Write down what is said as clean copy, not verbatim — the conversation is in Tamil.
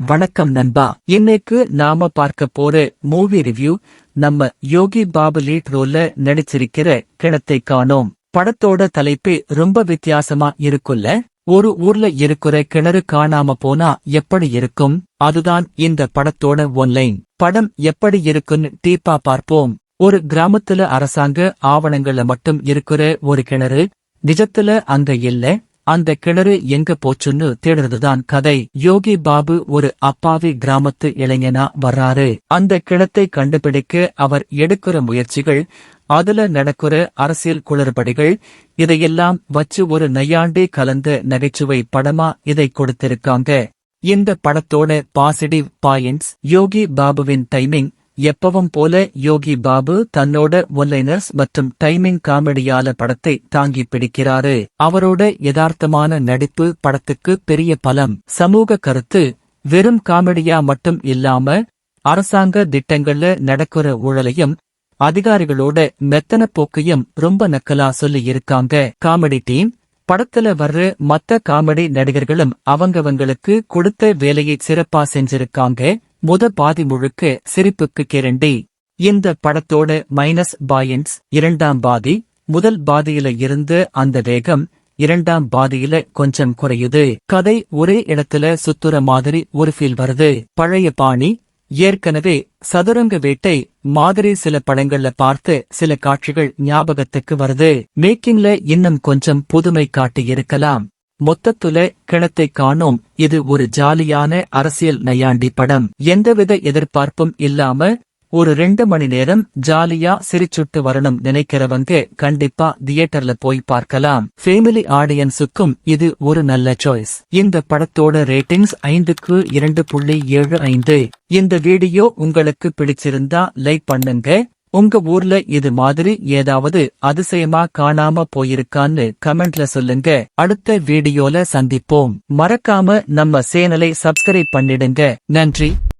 வணக்கம் நண்பா. இன்னைக்கு நாம பார்க்க போற மூவி ரிவ்யூ நம்ம யோகி பாபு லீட் ரோல்ல நடிச்சிருக்கிற கிணத்தை காணோம். படத்தோட தலைப்பு ரொம்ப வித்தியாசமா இருக்குல்ல. ஒரு ஊர்ல இருக்கிற கிணறு காணாம போனா எப்படி இருக்கும், அதுதான் இந்த படத்தோட ஒன்லைன். படம் எப்படி இருக்குன்னு டீப்பா பார்ப்போம். ஒரு கிராமத்துல அரசாங்க ஆவணங்கள்ல மட்டும் இருக்கிற ஒரு கிணறு, நிஜத்துல அங்க இல்ல. அந்த கிணறு எங்க போச்சுன்னு தேடுறதுதான் கதை. யோகி பாபு ஒரு அப்பாவி கிராமத்து இளைஞனா வர்றாரு. அந்த கிணத்தை கண்டுபிடிக்க அவர் எடுக்கிற முயற்சிகள், அதுல நடக்கிற அரசியல் குளறுபடிகள், இதையெல்லாம் வச்சு ஒரு நையாண்டி கலந்த நகைச்சுவை படமா இதை கொடுத்திருக்காங்க. இந்த படத்தோட பாசிட்டிவ் பாயிண்ட்ஸ்: யோகி பாபுவின் டைமிங். எப்பவும் போல யோகி பாபு தன்னோட ஒன்லைனர்ஸ் மற்றும் டைமிங் காமெடியால படத்தை தாங்கி பிடிக்கிறாரு. அவரோட யதார்த்தமான நடிப்பு படத்துக்கு பெரிய பலம். சமூக கருத்து: வெறும் காமெடியா மட்டும் இல்லாம அரசாங்க திட்டங்கள்ல நடக்கிற ஊழலையும் அதிகாரிகளோட மெத்தன போக்கையும் ரொம்ப நக்கலா சொல்லி இருக்காங்க. காமெடி டீம்: படத்துல வர்ற மத்த காமெடி நடிகர்களும் அவங்கவங்களுக்கு கொடுத்த வேலையை சிறப்பா செஞ்சிருக்காங்க. பாதி முழுக்க சிரிப்புக்கு கேரண்டி. இந்த படத்தோட மைனஸ் பாயிண்ட்ஸ்: இரண்டாம் பாதி. முதல் பாதியில இருந்து அந்த வேகம் இரண்டாம் பாதியில கொஞ்சம் குறையுது. கதை ஒரே இடத்துல சுத்துற மாதிரி ஒரு ஃபீல் வருது. பழைய பாணி. ஏற்கனவே சதுரங்க வேட்டை மாதிரி சில படங்கள்ல பார்த்து சில காட்சிகள் ஞாபகத்துக்கு வருது. மேக்கிங்ல இன்னும் கொஞ்சம் புதுமை காட்டி இருக்கலாம். மொத்தத்துல கிணத்தை காணோம் இது ஒரு ஜாலியான அரசியல் நையாண்டி படம். எந்தவித எதிர்பார்ப்பும் இல்லாம ஒரு 2 மணி நேரம் ஜாலியா சிரிச்சுட்டு வரணும் நினைக்கிறவங்க கண்டிப்பா தியேட்டர்ல போய் பார்க்கலாம். ஃபேமிலி ஆடியன்ஸுக்கும் இது ஒரு நல்ல சாய்ஸ். இந்த படத்தோட ரேட்டிங்ஸ் 5க்கு 2.75. இந்த வீடியோ உங்களுக்கு பிடிச்சிருந்தா லைக் பண்ணுங்க. உங்க ஊர்ல இது மாதிரி ஏதாவது அதிசயமா காணாம போயிருக்கான்னு கமெண்ட்ல சொல்லுங்க. அடுத்த வீடியோல சந்திப்போம். மறக்காம நம்ம சேனலை சப்ஸ்கிரைப் பண்ணிடுங்க. நன்றி.